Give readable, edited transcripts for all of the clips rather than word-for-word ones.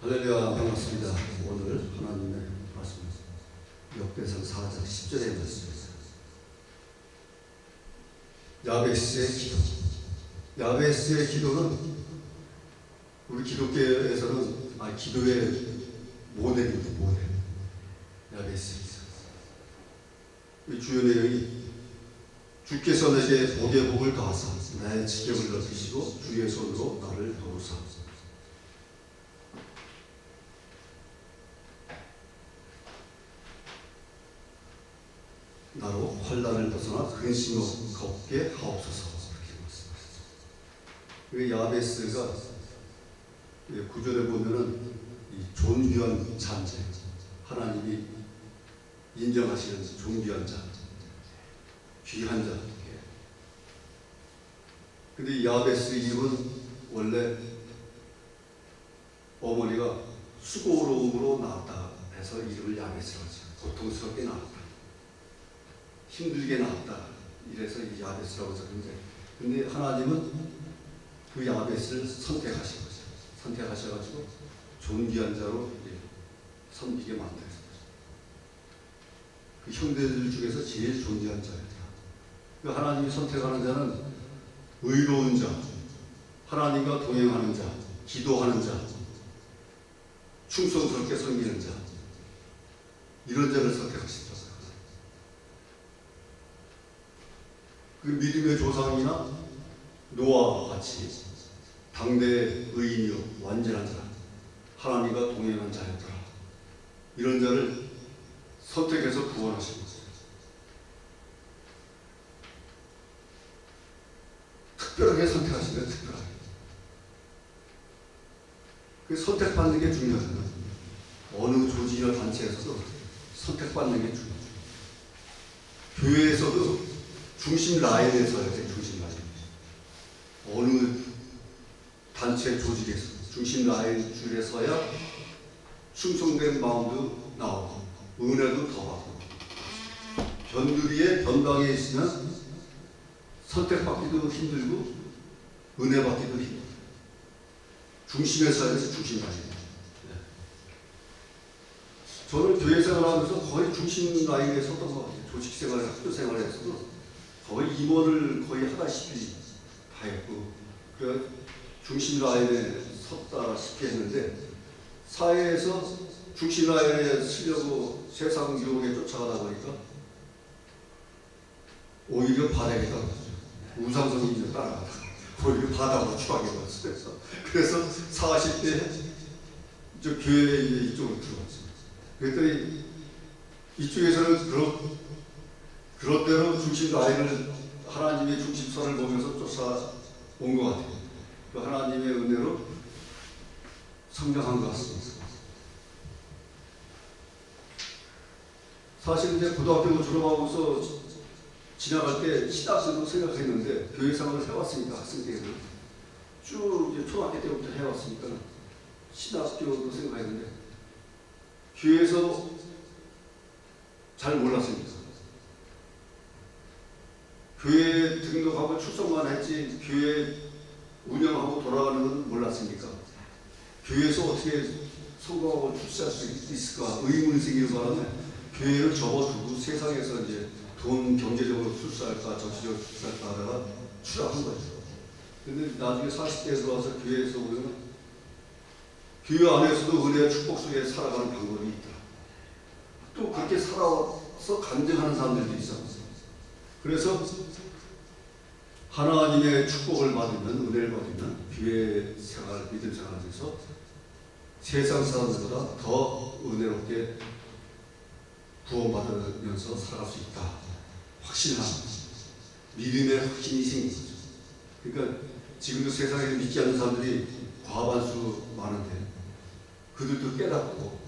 할렐루야, 반갑습니다. 오늘 하나님의 말씀 역대상 4장 10절의 말씀입니다. 야베스의 기도. 야베스의 기도는 우리 기독교에서는 기도의 모델입니다. 모델. 야베스의 기도. 이 주요 내용이 주께서 내게 복의 복을 더하사 나의 지경을 넓히시고 주의 손으로 나를 도우사 나로 환난을 벗어나 근심 없게 하옵소서. 그렇게 말씀하셨습니다. 야베스가 구절에 보면은 이 존귀한 잔재, 하나님이 인정하시는 존귀한 자, 귀한 자. 근데 야베스 이름은 원래 어머니가 수고로움으로 낳았다 해서 이름을 야베스라고 했어요. 고통스럽게 낳았다, 힘들게 낳았다, 이래서 이 야베스라고 했는데, 근데 하나님은 그 야베스를 선택하신 거죠. 선택하셔가지고 존귀한 자로 섬기게 만들었어요. 그 형제들 중에서 제일 존귀한 자였다. 그 하나님이 선택하는 자는 의로운 자, 하나님과 동행하는 자, 기도하는 자, 충성스럽게 섬기는 자, 이런 자를 선택하신다. 그 믿음의 조상이나 노아와 같이 당대의 의인이요 완전한 자, 하나님과 동행한 자였더라. 이런 자를 선택해서 구원하신 것이죠. 특별하게 선택하신 거예요. 특별하게. 그 선택받는 게 중요하잖아요. 어느 조직이나 단체에서도 선택받는 게 중요해요. 교회에서도 중심 라인에 서야 돼. 중심 라인. 어느 단체 조직에서 중심 라인 줄에 서야 충성된 마음도 나오고 은혜도 더 받고, 변두리에 변방에 있으면 선택받기도 힘들고 은혜 받기도 힘들고, 중심에 서야 돼서 중심 라인. 저는 교회 생활하면서 거의 중심 라인에 섰던 것 같아요. 조직 생활, 학교 생활에서도 거의 임원을 거의 하다시피 다 했고, 그 중심 라인에 섰다시피 했는데, 사회에서 중심 라인에 서려고 세상 유혹에 쫓아가다 보니까 오히려 바닥에 떨어졌죠. 우상성이 이제 따라가다가 오히려 바닥으로 추하게 되었어요. 그래서 40대 저 교회 이쪽으로 들어갔어요. 그랬더니 이쪽에서는 그런대로 중심 라인을, 하나님의 중심선을 보면서 쫓아온 것 같아요. 그 하나님의 은혜로 성장한 것 같습니다. 사실 이제 고등학교 졸업하고서 지나갈 때 신학교도 생각했는데, 교회 생활을 해왔으니까 학생 때는 쭉 이제 초등학교 때부터 해왔으니까 신학교도 생각했는데, 교회에서 잘 몰랐습니다. 교회 등록하고 출석만 했지 교회 운영하고 돌아가는 건 몰랐으니까 교회에서 어떻게 성공하고 출세할 수 있을까 의문이 생기는 바람에 교회를 접어두고 세상에서 이제 돈 경제적으로 출세할까 정치적으로 출세할까 하다가 추락한 거죠. 근데 나중에 40대에 들어와서 교회에서 보면 교회 안에서도 은혜와 축복 속에 살아가는 방법이 있더라. 또 그렇게 살아서 간증하는 사람들도 있었어요. 그래서 하나님의 축복을 받으면, 은혜를 받으면 교회 생활, 믿음 생활에서 세상 사람들보다 더 은혜롭게 구원받으면서 살아갈 수 있다. 확신한 믿음의 확신이 생긴 거죠. 그러니까 지금도 세상에 믿지 않는 사람들이 과반수 많은데, 그들도 깨닫고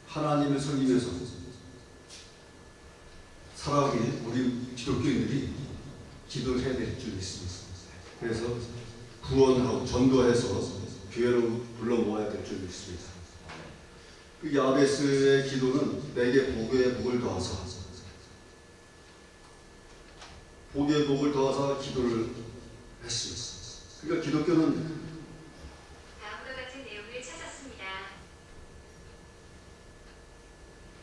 하나님을 섬기면서 살아가길 우리 기독교인들이 기도를 해야 될 줄 믿습니다. 그래서 구원하고 전도해서 교회로 불러 모아야 될 줄 믿습니다. 그 야베스의 기도는 내게 복의 복을 더하사, 복의 복을 더하사 기도를 했습니다. 그러니까 기독교는 다음과 같은 내용을 찾았습니다.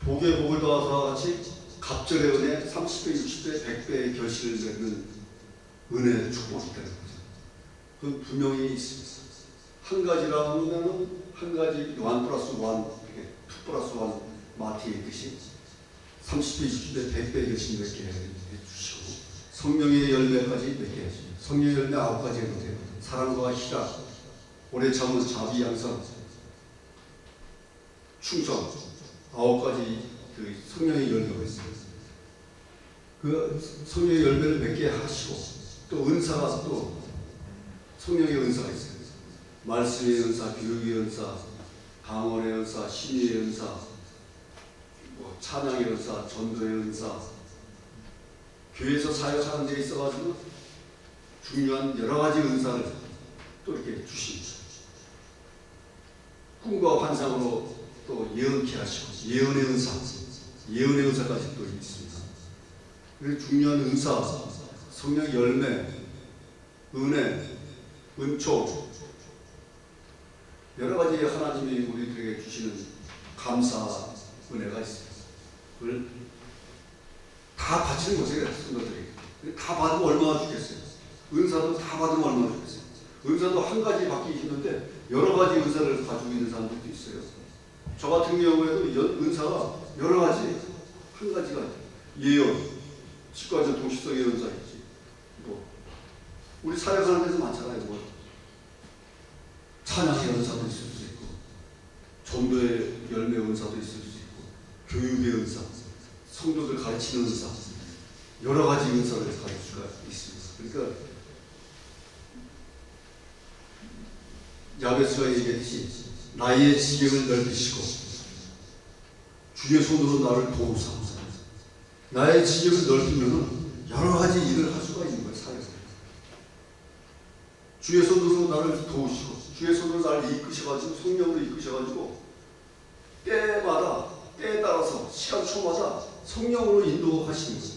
복에 복을 더하사 같이 갑절의 은혜 30배, 60배, 100배의 결실을 맺는 은혜의 축복이 있다는 거죠. 그 분명히 있습니다. 한 가지라면 한 가지 1 플러스 1, 2 플러스 1 마티에 있듯이 30배, 20배, 100배의 결실 맺게 해주시고 성령의 열매까지 맺게 해주시고 성령의 열매 9가지 해도 돼요. 사랑과 희락, 오래 참은 자비, 양선, 충성 9가지 그 성령의 열매가 있어요. 그 성령의 열매를 맺게 하시고 또 은사가 또 성령의 은사가 있어요. 말씀의 은사, 교육의 은사, 강언의 은사, 신의의 은사, 뭐 찬양의 은사, 전도의 은사, 교회에서 사역하는 데 있어가지고 중요한 여러 가지 은사를 또 이렇게 주십니다. 꿈과 환상으로 또 예언케 하시고 예언의 은사까지 또 있습니다. 그래서 중요한 은사, 성령 열매, 은혜, 은총 여러 가지 하나님이 우리들에게 주시는 감사 은혜가 있어요. 그걸 다 바치는 거죠, 성도들이. 다 받으면 얼마나 좋겠어요. 은사도 다 받으면 얼마나 좋겠어요. 은사도 한 가지 받기 힘든데 여러 가지 은사를 가지고 있는 사람들도 있어요. 저 같은 경우에도 은사가 여러 가지, 한 가지가 예언, 치과적 동시성 예언자 있지. 뭐 우리 사역하는 데서 많잖아요. 뭐 찬양의 은사도 있을 수 있고, 전도의 열매 은사도 있을 수 있고, 교육의 은사, 성도들 가르치는 은사, 여러 가지 은사를 가질 수가 있습니다. 그러니까 야베스가 얘기했듯이 나의 지경을 넓히시고 주의 손으로 나를 도우사. 나의 지경을 넓히면 여러 가지 일을 할 수가 있는 거예요. 사회에서. 주의 손으로 나를 도우시고 주의 손으로 나를 이끄셔가지고 성령으로 이끄셔가지고 때마다 때에 따라서 시간초마다 성령으로 인도하시는 거예요.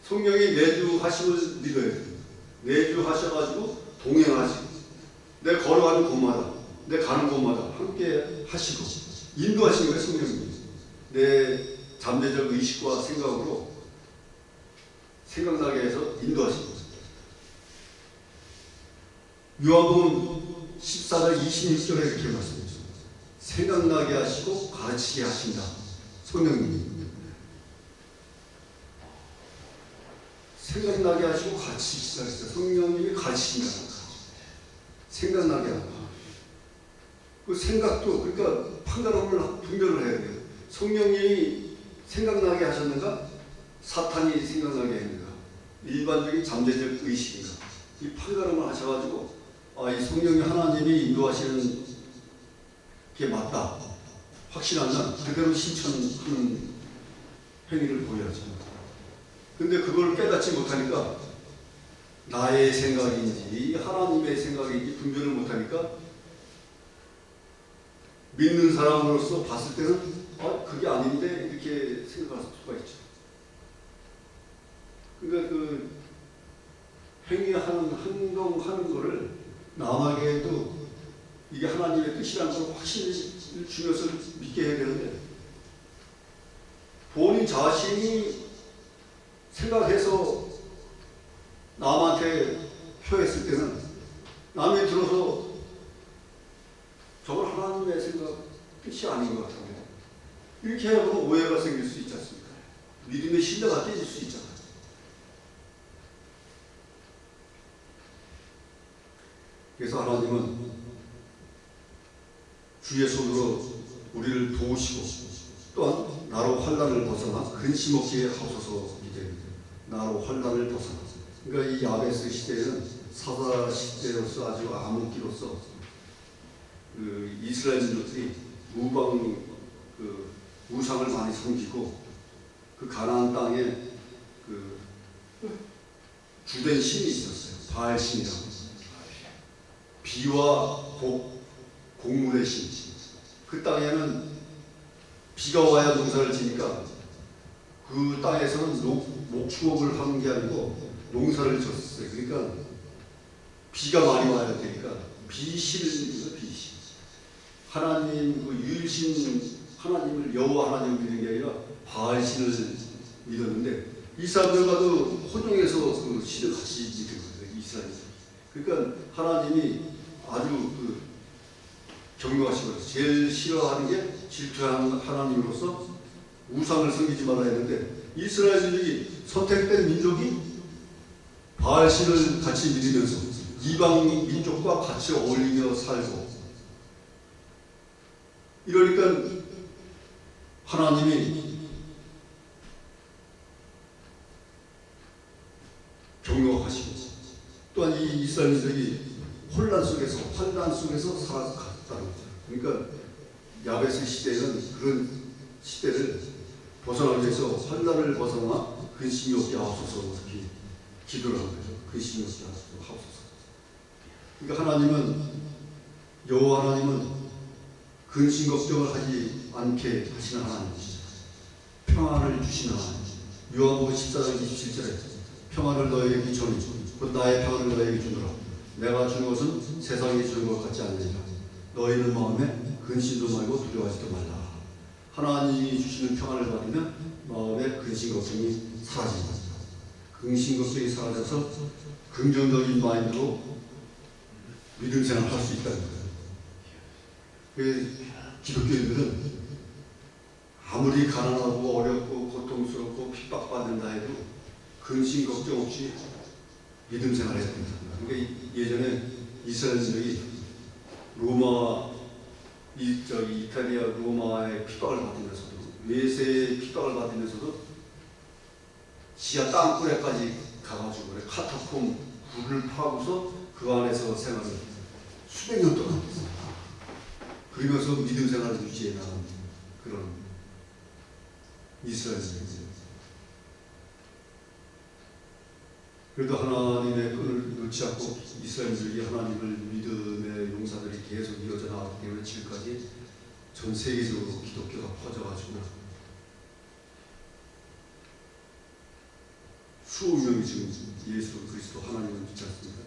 성령이 내주 하심을 믿어야 돼요. 내주 하셔가지고 동행하시고 내 걸어가는 곳마다 내 가는 곳마다 함께 하시고 인도하시는 거예요. 성령님이 내 잠재적 의식과 생각으로 생각나게 해서 인도하시는 거예요. 요한복음 14절 26절에 이렇게 말씀해주죠. 생각나게 하시고 가르치게 하신다. 성령님이 생각나게 하시고 가르치시다 했어요. 성령님이 가르치신다는 거예요. 생각나게 한다. 그 생각도 그러니까 판가름을 분별을 해야 돼요. 성령님이 생각나게 하셨는가? 사탄이 생각나게 했는가? 일반적인 잠재적 의식인가? 이 판가름을 하셔가지고 이 성령이 하나님이 인도하시는 게 맞다. 확신하면 그대로 실천하는 행위를 보여야죠. 근데 그걸 깨닫지 못하니까 나의 생각인지 하나님의 생각인지 분별을 못하니까 믿는 사람으로서 봤을 때는 그게 아닌데 이렇게 생각할 수가 있죠. 그러니까 그 행위하는 행동하는 거를 남에게도 이게 하나님의 뜻이라는 걸 확신을 주면서 믿게 해야 되는데 본인 자신이 생각해서 남한테 표했을 때는 남이 들어서 저건 하나님의 생각 뜻이 아닌 것 같아요. 이렇게 하면 오해가 생길 수 있지 않습니까? 믿음의 신뢰가 깨질 수 있잖아요. 그래서 하나님은 주의 손으로 우리를 도우시고 또한 나로 환난을 벗어나 근심 없게 하소서 기도합니다. 나로 환난을 벗어나. 그러니까 이 야베스 시대에는 사사 시대로서 아주 암흑기로서 그 이스라엘인들이 우상을 많이 섬기고 그 가나안 땅에 그 주된 신이 있었어요. 바알 신이라고. 비와 곡물의 신. 그 땅에는 비가 와야 농사를 지니까 그 땅에서는 목축업을 하는 게 아니고 농사를 졌어요. 그러니까 비가 많이 와야 되니까 비신입니다. 비신. 하나님 그 유일신 하나님을 여호와 하나님을 믿는 게 아니라 바알 신을 믿었는데 이 사람들과도 혼용해서 그 신을 같이 믿은 거예요. 이스라엘. 그러니까 하나님이 아주 경고하시고 제일 싫어하는 게 질투하는 하나님으로서 우상을 섬기지 말아야 했는데 이스라엘들이 선택된 민족이 바알신을 같이 믿으면서 이방 민족과 같이 어울리며 살고 이러니까 하나님이 경고하시고 또한 이 이스라엘들이 혼란 속에서 환난 속에서 살아갔다는 거죠. 그러니까 야베스 시대는 그런 시대를 벗어나기 위해서 환난을 벗어나 근심이 없게 하옵소서 이렇게 기도를 하는 거죠. 근심이 없게 하옵소서. 그러니까 하나님은 여호와 하나님은 근심 걱정을 하지 않게 하시는 하나님이시죠. 평안을 주시는 하나님. 요한복음 14장 27절에 평안을 너에게 주노니 곧 나의 평안을 너에게 주노라. 내가 주는 것은 세상이 주는 것 같지 않느니라. 너희는 마음에 근심도 말고 두려워하지도 말라. 하나님이 주시는 평안을 받으면 마음의 근심 걱정이 사라집니다. 근심 걱정이 사라져서 긍정적인 마인드로 믿음 생활을 할 수 있다는 거예요. 기독교인들은 아무리 가난하고 어렵고 고통스럽고 핍박받는다 해도 근심 걱정 없이 믿음 생활을 해야 됩니다. 그러니까 예전에 이스라엘들이 이탈리아 로마의 핍박을 받으면서도 외세의 핍박을 받으면서도 지하 땅굴에까지 가가지고 카타콤 굴을 파고서 그 안에서 생활을 수백 년 동안 했습니다. 그러면서 믿음 생활을 유지해 나가는 그런 이스라엘입니다. 그래도 하나님의 끈을 놓지 않고 이스라엘들이 하나님을 믿음의 용사들이 계속 이어져 나왔기 때문에 지금까지 전 세계적으로 기독교가 퍼져가지고 수억 명이 지금 예수 그리스도 하나님을 믿지 않습니까?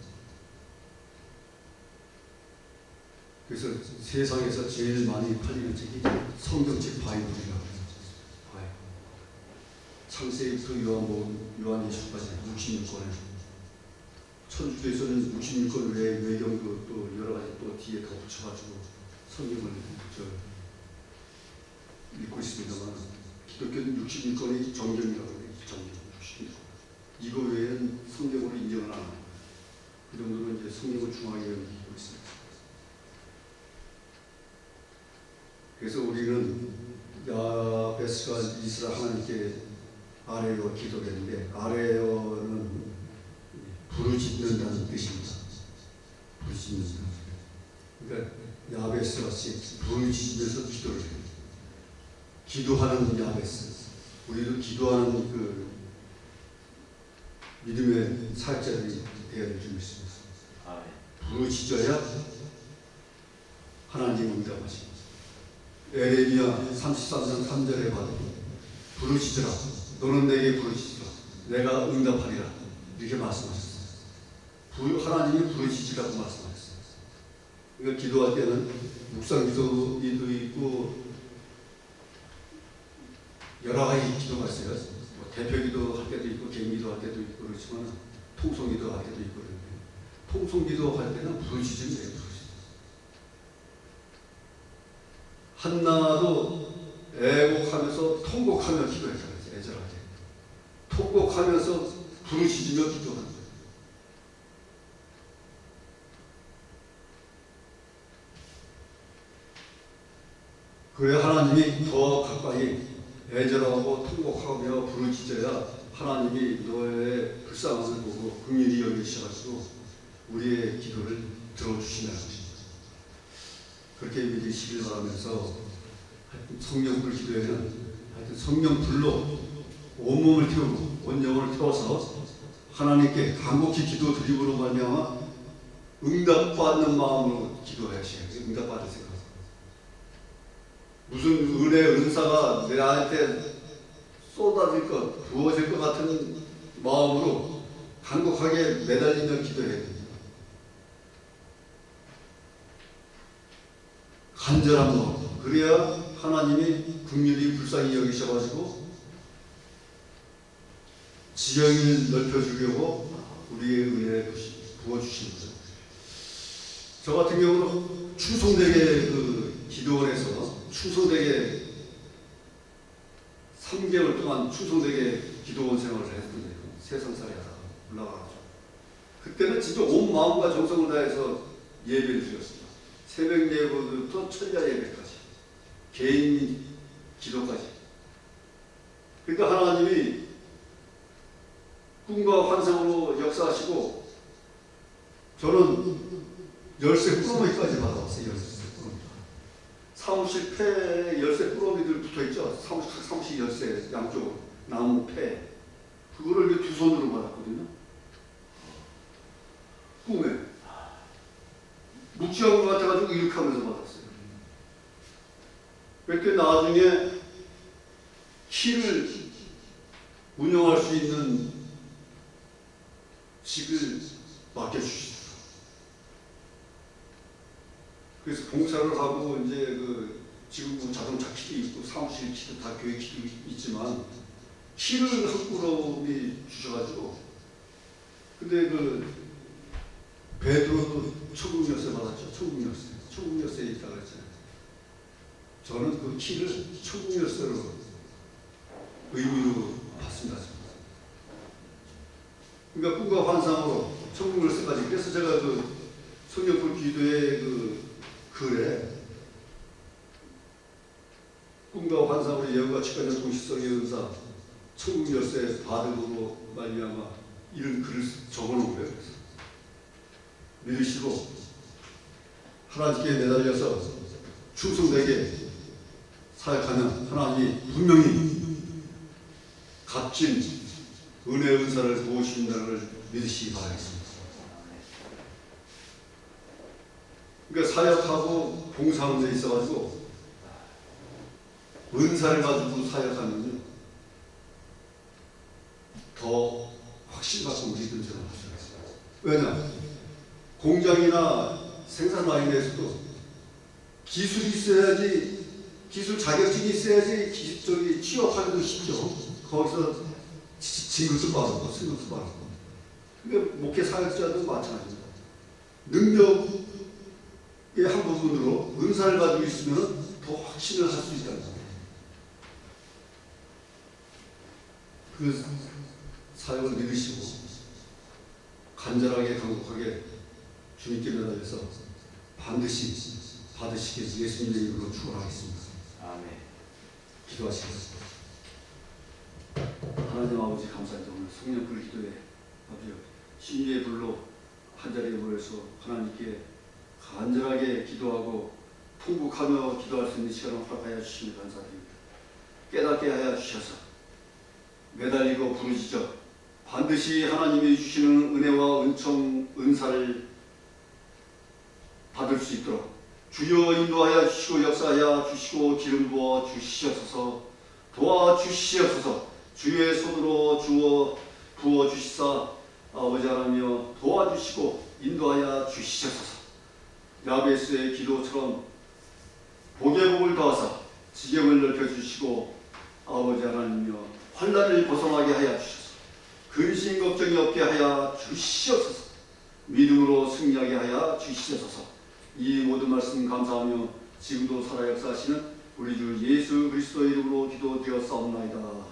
그래서 세상에서 제일 많이 팔리는 책이 성경책 바이블이라고 해요. 창세기부터 요한예수까지 66권에 천주교에서는 66권 외에 외경도 또 여러 가지 또 뒤에 더 붙여가지고 성경을 읽고 있습니다만 기독교는 66권이 정경이라고 해요. 정경 66권. 이거 외에는 성경으로 인정을 안 합니다. 그 정도로 이제 성경을 중앙에 여기고 있습니다. 그래서 우리는 야베스가 이스라엘 하나님께 아레어 기도를 했는데 아레어는 부르짖는다는 뜻입니다. 부르짖는다. 그러니까 야베스 같이 부르짖으면서 기도를 해요. 기도하는 야베스. 우리도 기도하는 그 믿음의 사역자들이 되어야 될 줄 믿습니다. 부르짖어야 하나님 응답하십니다. 에레미야 33장 3절에 봐도 부르짖으라. 너는 내게 부르짖으라. 내가 응답하리라. 이렇게 말씀하셨어요. 하나님이 부르짖으라고 말씀하셨어요. 그러니까 기도할 때는 묵상 기도도 있고 여러 가지 기도가 있어요. 뭐 대표 기도 할 때도 있고 개인 기도 할 때도 있고 그렇지만 통성 기도 할 때도 있고 그런데 통성 기도 할 때는 부르짖으면 돼요. 한나도 애곡하면서 통곡하며 기도했어요. 애절하게 통곡하면서 부르짖으며 기도하는 거예요. 그래야 하나님이 더 가까이 애절하고 통곡하며 부르짖어야 하나님이 너의 불쌍함을 보고 긍휼히 여기셔가지고 우리의 기도를 들어주신다는 것입니다. 그렇게 믿으시길 바라면서 성령불 기도에는 하여튼 성령불로 온몸을 태우고 온 영혼을 태워서 하나님께 간곡히 기도 드림으로 말미암아 응답받는 마음으로 기도하셔야 돼요. 응답받을 생각. 무슨 은혜 은사가 내한테 쏟아질 것, 부어질 것 같은 마음으로 간곡하게 매달리며 기도해야 됩니다. 간절한 마음. 그래야 하나님이 긍휼히 불쌍히 여기셔가지고 지경을 넓혀주려고 우리의 은혜를 부어주신 거죠. 저 같은 경우는 충성되게 그 기도원에서 충성되게 3개월 동안 충성되게 기도원 생활을 했는데 세상살이 하다가 올라가죠. 그때는 진짜 온 마음과 정성을 다해서 예배를 드렸습니다. 새벽 예배부터 천야 예배까지 개인 기도까지. 그러니까 하나님이 꿈과 환상으로 역사하시고 저는 열쇠 꾸러미까지 받아왔어요. 열쇠 꾸러미. 사무실 폐에 열쇠 꾸러미들 붙어있죠. 사무실 열쇠 양쪽 나무 폐. 그거를 두 손으로 받았거든요. 꿈에. 묵지한 것 같아가지고 이렇게 하면서 받았어요. 그때 나중에 키를 운영할 수 있는 직을 맡겨주시더라고요. 그래서 봉사를 하고 이제 그 지금 뭐 자동차 키도 있고 사무실 키도 다 교회 키도 있지만 키를 한 꾸러미 주셔가지고 근데 그 베드로도 천국 열쇠 받았죠. 천국 열쇠. 천국 열쇠에 있다고 했잖아요. 저는 그 키를 천국 열쇠로 의미로 받습니다. 그러니까 꿈과 환상으로 천국 열쇠까지. 그래서 제가 그 성령불 기도의 그 글에 꿈과 환상으로 예언과 직관적 동시성의 은사 천국 열쇠 받음으로 말미암아 이런 글을 적어놓은 거예요. 그래서 믿으시고 하나님께 매달려서 충성되게 사역하면 하나님이 분명히 값진 은혜 은사를 부으신다는 걸 믿으시기 바라겠습니다. 그러니까 사역하고 봉사하는 데 있어가지고 은사를 가지고 사역하면요 더 확신받고 우리들은 저는 할 수가 있어요. 왜냐? 공장이나 생산 라인에서도 기술이 있어야지, 기술 자격증이 있어야지 기술적이 취업하기도 쉽죠. 거기서 진급도 빠르고 승급도 빠르고. 그러니까 목회 사역자도 마찬가지입니다. 능력의 한 부분으로 은사를 가지고 있으면 더 확신을 할 수 있다는 거예요. 그 사역을 믿으시고 간절하게 강력하게 주님께 매달려서 반드시 받으시기 위해서 예수님의 이름으로 축원하겠습니다. 아멘. 기도하시겠습니다. 하나님 아버지 감사합니다. 오늘 성령불 기도에 아버지 심리의 불로 한자리에 모여서 하나님께 간절하게 기도하고 통곡하며 기도할 수 있는 시간을 허락하여 주시니 감사드립니다. 깨닫게 하여 주셔서 매달리고 부르짖어 반드시 하나님이 주시는 은혜와 은총, 은사를 받을 수 있도록 주여 인도하여 주시고 역사하여 주시고 기름 부어 주시옵소서. 도와주시옵소서. 주의 손으로 주어 부어 주시사 아버지 하나며 도와주시고 인도하여 주시옵소서. 야베스의 기도처럼 복의 복을 더하사 지경을 넓혀주시고 아버지 하나님며 환난을 벗어나게 하여 주셔서 근심 걱정이 없게 하여 주시옵소서. 믿음으로 승리하게 하여 주시옵소서. 이 모든 말씀 감사하며 지금도 살아 역사하시는 우리 주 예수 그리스도의 이름으로 기도드렸사옵나이다.